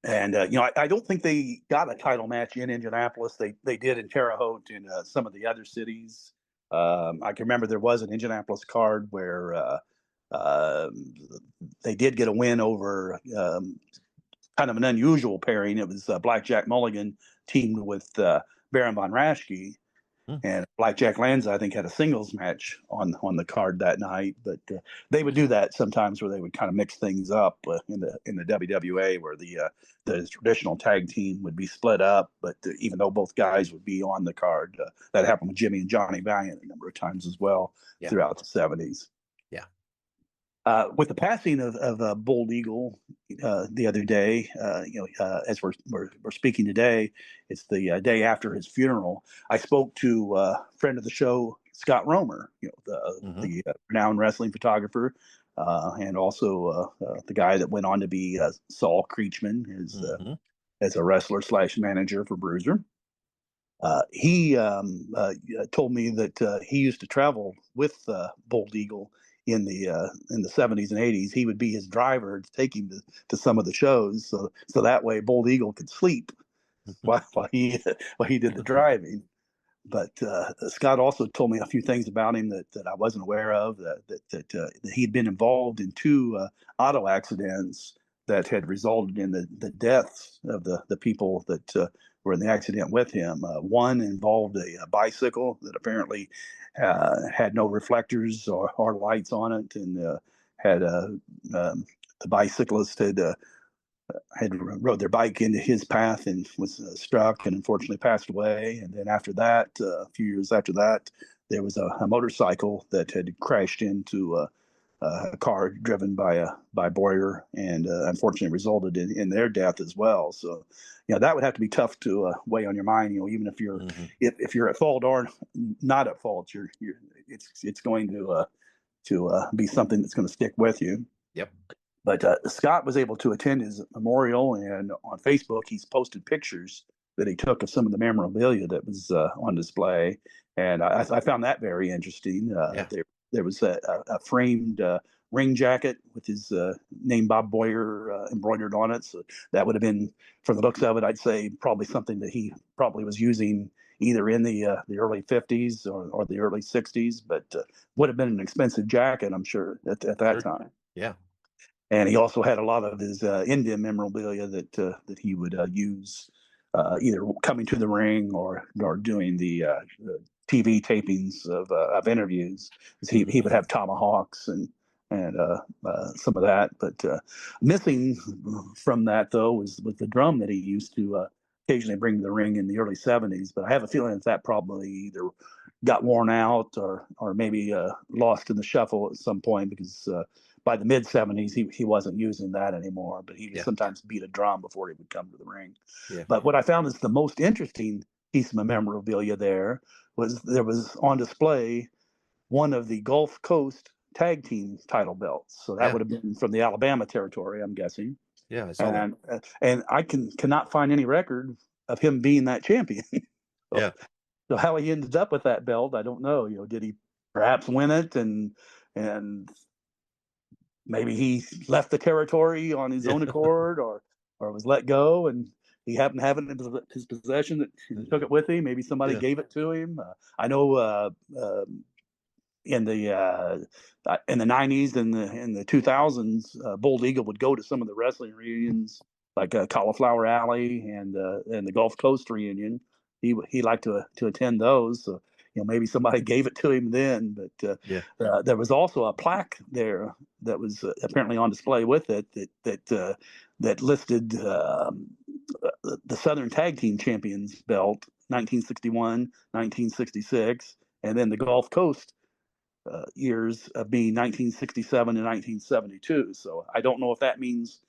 S10: And I don't think they got a title match in Indianapolis. They did in Terre Haute and some of the other cities. I can remember there was an Indianapolis card where they did get a win over kind of an unusual pairing. It was Blackjack Mulligan teamed with Baron von Raschke, And Blackjack Lanza, I think, had a singles match on the card that night. But they would do that sometimes, where they would kind of mix things up in the WWA, where the traditional tag team would be split up. But even though both guys would be on the card, that happened with Jimmy and Johnny Valiant a number of times as well throughout the 70s.
S2: Yeah.
S10: With the passing of Bold Eagle the other day, as we're speaking today, it's the day after his funeral. I spoke to a friend of the show, Scott Romer, the renowned wrestling photographer, and also the guy that went on to be Saul Creechman, as a wrestler / manager for Bruiser. He told me that he used to travel with Bold Eagle in the 70s and 80s. He would be his driver to take him to some of the shows, so that way Bold Eagle could sleep while he did the driving. But Scott also told me a few things about him that I wasn't aware of. That he'd been involved in 2 auto accidents that had resulted in the deaths of the people that were in the accident with him. One involved a bicycle that apparently had no reflectors or lights on it, and had the bicyclist had rode their bike into his path and was struck and unfortunately passed away. And then after that, a few years after that, there was a motorcycle that had crashed into a car driven by Boyer, and unfortunately resulted in their death as well. So, that would have to be tough to weigh on your mind. Even if you're if you're at fault or not at fault, it's going to be something that's going to stick with you.
S2: Yep.
S10: But Scott was able to attend his memorial, and on Facebook he's posted pictures that he took of some of the memorabilia that was on display, and I found that very interesting. There was a framed ring jacket with his name Bob Boyer embroidered on it. So that would have been, from the looks of it, I'd say probably something that he probably was using either in the early 50s or the early 60s, but would have been an expensive jacket, I'm sure, at that time.
S2: Yeah.
S10: And he also had a lot of his Indian memorabilia that he would use either coming to the ring or doing the TV tapings of interviews. He would have tomahawks and some of that. But missing from that, though, was the drum that he used to occasionally bring to the ring in the early 70s. But I have a feeling that probably either got worn out or maybe lost in the shuffle at some point, because by the mid 70s, he wasn't using that anymore, but he sometimes beat a drum before he would come to the ring. Yeah. But what I found is the most interesting piece of memorabilia there was on display one of the Gulf Coast tag team title belts. So that would have been from the Alabama territory, I'm guessing.
S2: Yeah, I saw that.
S10: And I cannot find any record of him being that champion. So how he ended up with that belt, I don't know. Did he perhaps win it and maybe he left the territory on his own accord, or was let go, and he happened to have it in his possession that he took it with him. Maybe somebody gave it to him. I know in the 90s and in the 2000s, Bold Eagle would go to some of the wrestling reunions, like Cauliflower Alley and the Gulf Coast reunion. He liked to attend those. So, maybe somebody gave it to him then, but there was also a plaque there that was apparently on display with it that listed the Southern Tag Team Champions belt, 1961, 1966, and then the Gulf Coast years of being 1967 and 1972. So I don't know if that means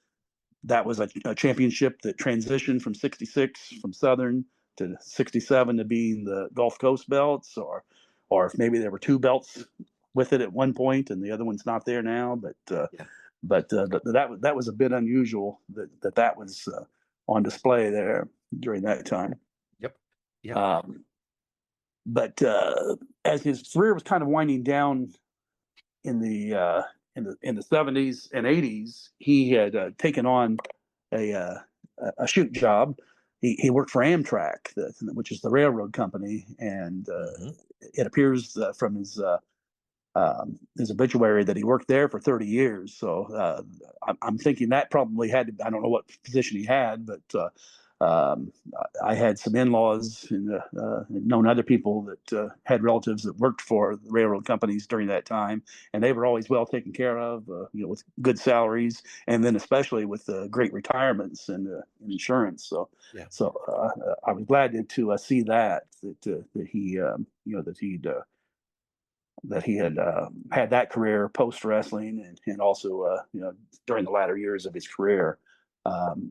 S10: that was a championship that transitioned from 66 from Southern to 67 to being the Gulf Coast belts, or if maybe there were 2 belts with it at one point and the other one's not there now. But that was a bit unusual that was on display there during that time.
S2: Yep. Yeah.
S10: But as his career was kind of winding down in the 70s and 80s, he had taken on a shoot job. He worked for Amtrak, which is the railroad company, and it appears from his obituary that he worked there for 30 years. So I'm thinking that probably I don't know what position he had, but I had some in-laws and known other people that had relatives that worked for the railroad companies during that time, and they were always well taken care of, with good salaries, and then especially with great retirements and insurance. So,
S2: Yeah.
S10: I was glad to see that he, that he had had that career post wrestling, and also during the latter years of his career.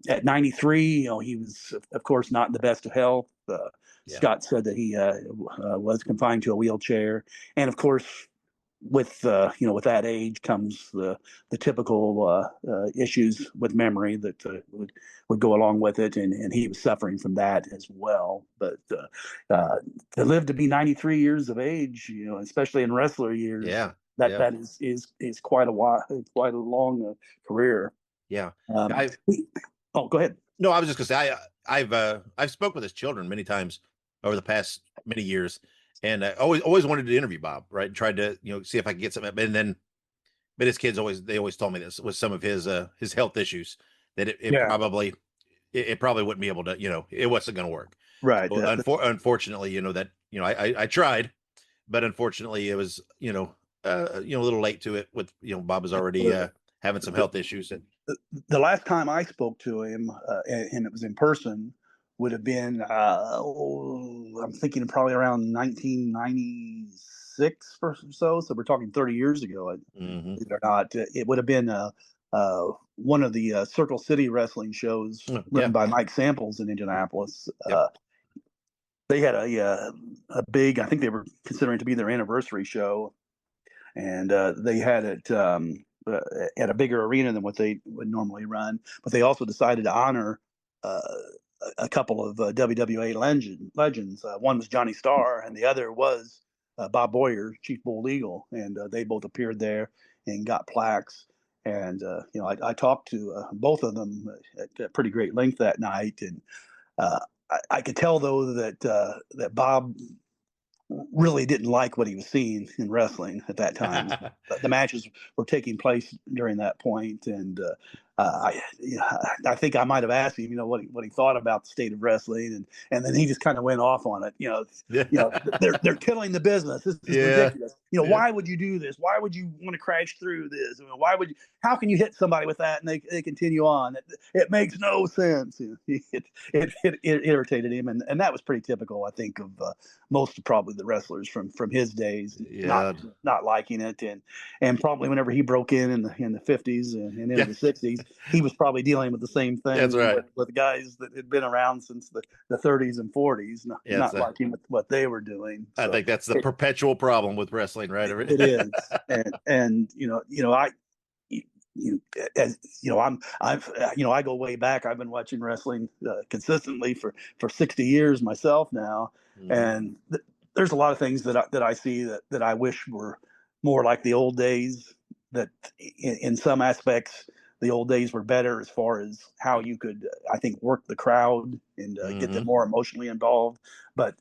S10: At 93, he was, of course, not in the best of health. Scott said that he was confined to a wheelchair, and of course, with with that age comes the typical issues with memory that would go along with it, and he was suffering from that as well. But to live to be 93 years of age, especially in wrestler years, that is quite a while, quite a long career.
S2: Yeah.
S10: Oh, go ahead.
S2: No, I was just gonna say I've spoke with his children many times over the past many years, and I always wanted to interview Bob, right? And tried to see if I could get something, but his kids always told me this with some of his health issues that it probably wouldn't be able to, it wasn't going to work.
S10: Right.
S2: So, unfortunately, I tried, but unfortunately it was a little late to it with Bob was already having some health issues. And
S10: the last time I spoke to him, and it was in person, would have been I'm thinking probably around 1996 or so. So we're talking 30 years ago. Believe it or not, it would have been one of the Circle City wrestling shows run by Mike Samples in Indianapolis. They had a big, I think they were considering to be their anniversary show, and they had it at a bigger arena than what they would normally run. But they also decided to honor a couple of WWA legends. One was Johnny Starr, and the other was Bob Boyer, Chief Bull Eagle, and they both appeared there and got plaques. And I talked to both of them at pretty great length that night, and I could tell though that Bob really didn't like what he was seeing in wrestling at that time. The matches were taking place during that point, and I think I might have asked him, what he thought about the state of wrestling, and then he just kind of went off on it. They're killing the business. This is ridiculous. Why would you do this? Why would you want to crash through this? Why would you? How can you hit somebody with that and they continue on? It makes no sense. It irritated him, and that was pretty typical, I think, of most probably the wrestlers from his days, not liking it, and probably whenever he broke in the 50s and into the 60s, he was probably dealing with the same thing.
S2: That's right.
S10: with guys that had been around since the 30s and 40s, not liking what they were doing. So
S2: I think that's the perpetual problem with wrestling, right?
S10: It is, and I go way back. I've been watching wrestling consistently for 60 years myself now, and there's a lot of things that I see that I wish were more like the old days. That in some aspects, the old days were better as far as how you could, I think, work the crowd and get them more emotionally involved. But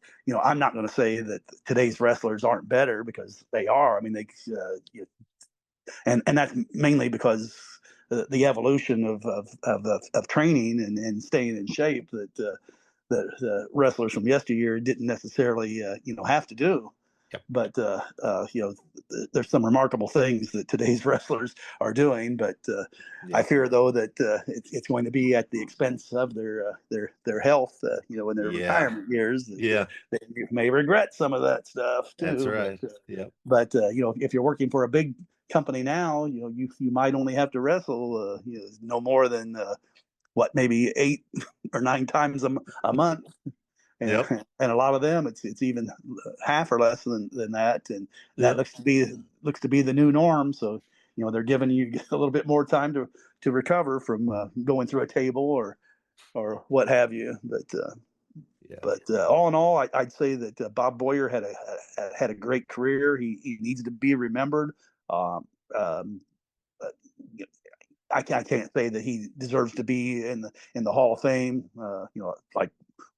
S10: I'm not going to say that today's wrestlers aren't better, because they are. I mean, and that's mainly because the evolution of training and staying in shape that the wrestlers from yesteryear didn't necessarily have to do.
S2: Yep.
S10: But there's some remarkable things that today's wrestlers are doing. But I fear, though, that it's going to be at the expense of their health. In their retirement years. They may regret some of that stuff too.
S2: That's right.
S10: But if you're working for a big company now, you might only have to wrestle no more than maybe 8 or 9 times a month. And, and a lot of them, it's even half or less than that, and that looks to be the new norm. So they're giving you a little bit more time to recover from going through a table or what have you. But all in all, I'd say that Bob Boyer had a great career. He needs to be remembered. I can't say that he deserves to be in the Hall of Fame. Like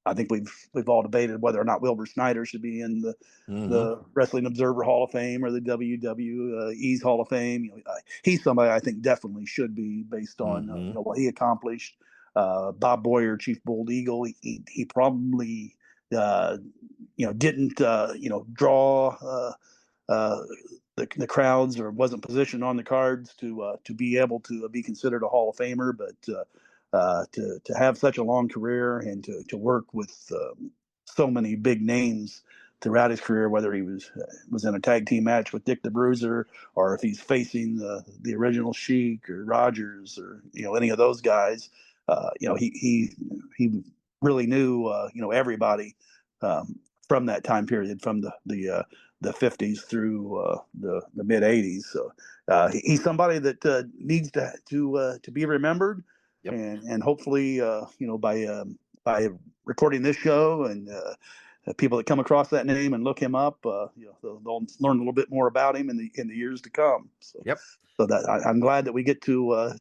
S10: I think we've all debated whether or not Wilbur Snyder should be in the Wrestling Observer Hall of Fame or the WWE's Hall of Fame. He's somebody I think definitely should be, based on what he accomplished. Bob Boyer, Chief Bold Eagle. He probably didn't draw the crowds, or wasn't positioned on the cards to be able to be considered a Hall of Famer, but to have such a long career and to work with so many big names throughout his career, whether he was in a tag team match with Dick the Bruiser, or if he's facing the original Sheik or Rogers, or any of those guys, he really knew everybody from that time period, from the 50s through the mid 80s. So he's somebody that needs to be remembered.
S2: Yep.
S10: And hopefully by recording this show, and people that come across that name and look him up, they'll learn a little bit more about him in the years to come. So,
S2: yep.
S10: So that I'm glad that we get to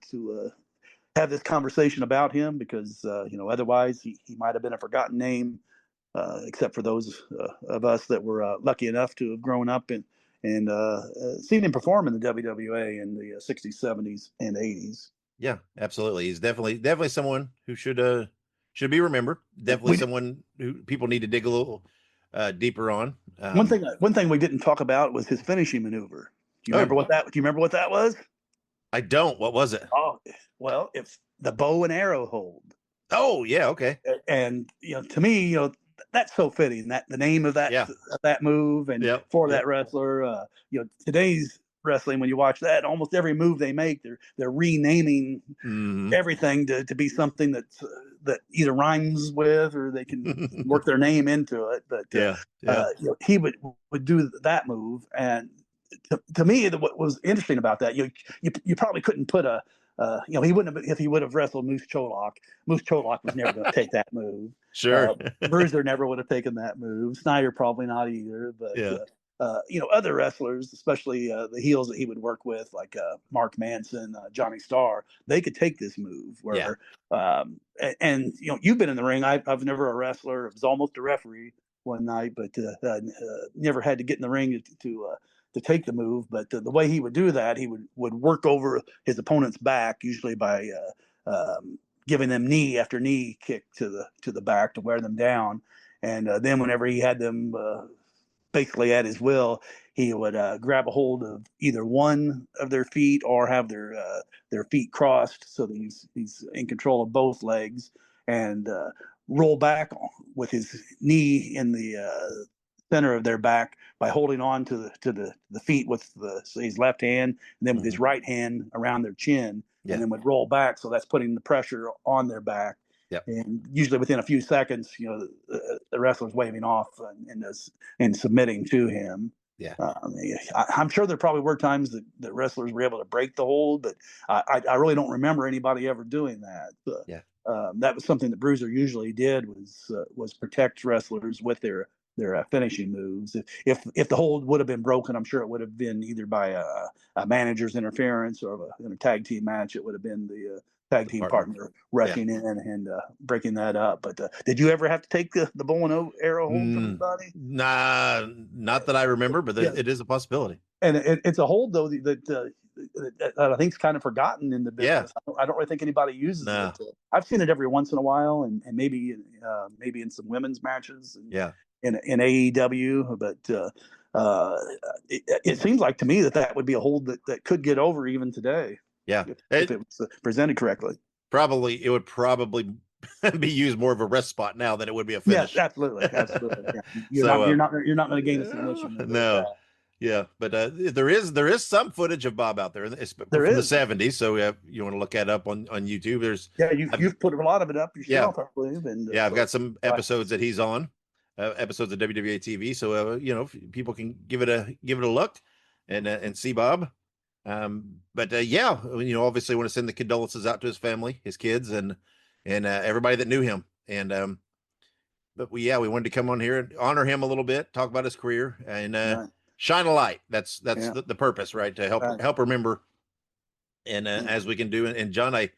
S10: have this conversation about him, because otherwise he might have been a forgotten name, except for those of us that were lucky enough to have grown up and seen him perform in the WWA in the 60s, 70s, and 80s.
S2: Yeah, absolutely. He's definitely someone who should be remembered. Definitely someone who people need to dig a little deeper on.
S10: One thing we didn't talk about was his finishing maneuver. Do you remember what that was?
S2: I don't. What was it?
S10: Oh, well, it's the bow and arrow hold.
S2: Oh, yeah, okay.
S10: And to me, that's so fitting, that the name of that move, and for that wrestler. Today's wrestling, when you watch that, almost every move they make, they're renaming everything to be something that either rhymes with, or they can work their name into it. But he would do that move, and to me, what was interesting about that, you probably couldn't put he wouldn't have, if he would have wrestled Moose Cholak. Moose Cholak was never going to take that move.
S2: Sure.
S10: Bruiser never would have taken that move. Snyder probably not either. But other wrestlers, especially the heels that he would work with, like Mark Manson, Johnny Starr, they could take this move. You've been in the ring. I've never a wrestler. I was almost a referee one night, but never had to get in the ring to take the move. But the way he would do that, he would work over his opponent's back, usually by giving them knee after knee kick to the back to wear them down. And then whenever he had them basically at his will, he would grab a hold of either one of their feet, or have their feet crossed so that he's in control of both legs, and roll back with his knee in the center of their back by holding on to the feet with his left hand, and then with his right hand around their chin, and then would roll back. So that's putting the pressure on their back.
S2: Yep.
S10: And usually within a few seconds, the wrestler's waving off and submitting to him.
S2: Yeah.
S10: I'm sure there probably were times that wrestlers were able to break the hold, but I really don't remember anybody ever doing that. That was something that Bruiser usually did, was protect wrestlers with their finishing moves. If the hold would have been broken, I'm sure it would have been either by a manager's interference, or in a tag team match, it would have been the tag team partner rushing in and breaking that up. But did you ever have to take the bow and arrow hold from anybody?
S2: Nah, not that I remember, but it is a possibility.
S10: And it's a hold, though, that I think is kind of forgotten in the business. I don't really think anybody uses it. I've seen it every once in a while, and maybe in some women's matches. In AEW, but it seems like to me that would be a hold that could get over even today.
S2: Yeah,
S10: if it was presented correctly.
S2: It would probably be used more of a rest spot now than it would be a finish.
S10: Yes, absolutely. You're not going to gain a submission.
S2: No. Yeah, but there is some footage of Bob out there, from the 70s. So you want to look that up on YouTube.
S10: You've put a lot of it up yourself, I believe. And
S2: I've got some episodes that he's on. Episodes of WWA TV, so people can give it a look and see Bob. But obviously want to send the condolences out to his family, his kids, and everybody that knew him. And but we wanted to come on here and honor him a little bit, talk about his career, and shine a light. That's the purpose, right? To help remember, and as we can do. And John, I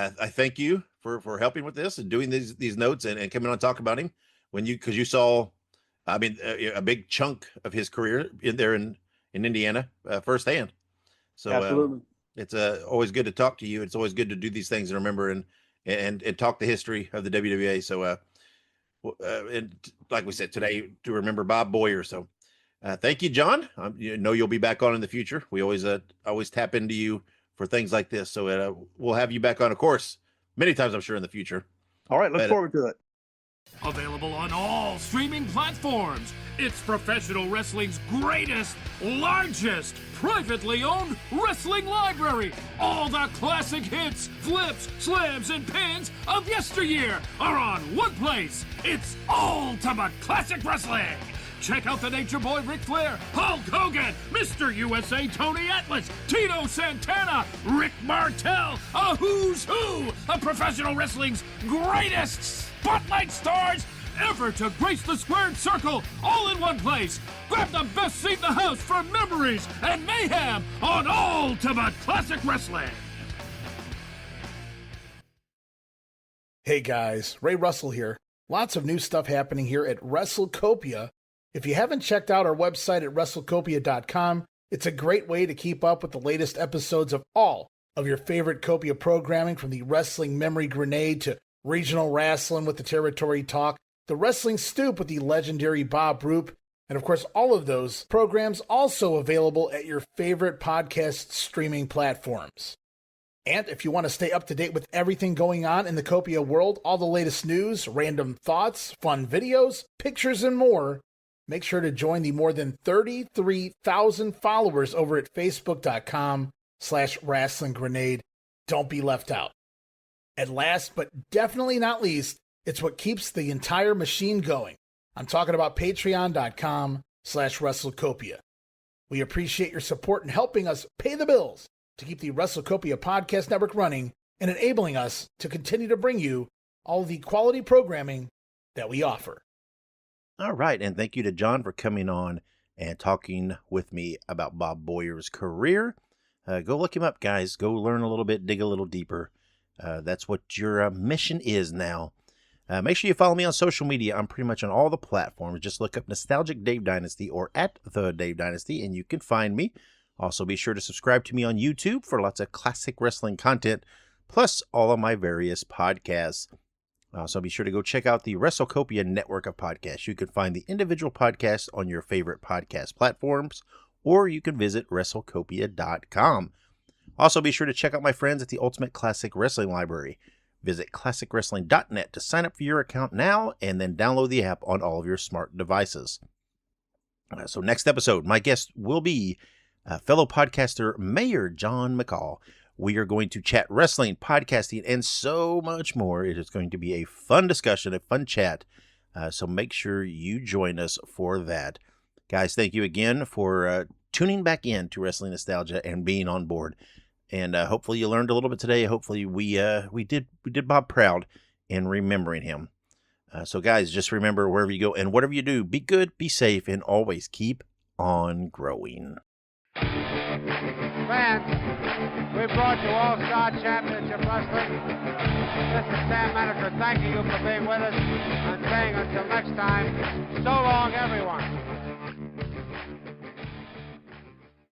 S2: thank you for helping with this and doing these notes and coming on and talk about him. Because you saw, a big chunk of his career in Indiana firsthand. So
S10: absolutely,
S2: it's always good to talk to you. It's always good to do these things and remember. And and talk the history of the WWA. So, and like we said today, to remember Bob Boyer. So, thank you, John. You know you'll be back on in the future. We always tap into you for things like this. So we'll have you back on, of course, many times, I'm sure, in the future.
S10: All right, look forward to it.
S11: Available on all streaming platforms. It's professional wrestling's greatest, largest, privately owned wrestling library. All the classic hits, flips, slams, and pins of yesteryear are on one place. It's Ultimate Classic Wrestling. Check out the Nature Boy Ric Flair, Hulk Hogan, Mr. USA Tony Atlas, Tito Santana, Rick Martel, a who's who of professional wrestling's greatest spotlight stars ever to grace the squared circle, all in one place. Grab the best seat in the house for memories and mayhem on Ultimate Classic Wrestling.
S12: Hey guys, Ray Russell here. Lots of new stuff happening here at WrestleCopia. If you haven't checked out our website at rasslepod.com, it's a great way to keep up with the latest episodes of all of your favorite Copia programming, from the Wrestling Memory Grenade to Regional Wrestling with the Territory Talk, the Wrestling Stoop with the legendary Bob Roop, and of course all of those programs also available at your favorite podcast streaming platforms. And if you want to stay up to date with everything going on in the Copia world, all the latest news, random thoughts, fun videos, pictures, and more, make sure to join the more than 33,000 followers over at facebook.com/Wrestling Grenade. Don't be left out. And last but definitely not least, it's what keeps the entire machine going. I'm talking about patreon.com/WrestleCopia. We appreciate your support in helping us pay the bills to keep the WrestleCopia podcast network running and enabling us to continue to bring you all the quality programming that we offer.
S2: All right, and thank you to John for coming on and talking with me about Bob Boyer's career. Go look him up, guys. Go learn a little bit, dig a little deeper. That's what your mission is now. Make sure you follow me on social media. I'm pretty much on all the platforms. Just look up Nostalgic Dave Dynasty or at the Dave Dynasty, and you can find me. Also, be sure to subscribe to me on YouTube for lots of classic wrestling content, plus all of my various podcasts. So be sure to go check out the WrestleCopia network of podcasts. You can find the individual podcasts on your favorite podcast platforms, or you can visit WrestleCopia.com. Also, be sure to check out my friends at the Ultimate Classic Wrestling Library. Visit ClassicWrestling.net to sign up for your account now, and then download the app on all of your smart devices. So next episode, my guest will be fellow podcaster Mayor John McCall. We are going to chat wrestling, podcasting, and so much more. It is going to be a fun discussion, a fun chat. So make sure you join us for that. Guys, thank you again for tuning back in to Wrestling Nostalgia and being on board. And hopefully you learned a little bit today. Hopefully we did Bob proud in remembering him. So guys, just remember, wherever you go and whatever you do, be good, be safe, and always keep on growing.
S13: Fans, we brought you All-Star Championship Wrestling. This is Sam Maneker thanking you for being with us and saying until next time, so long everyone.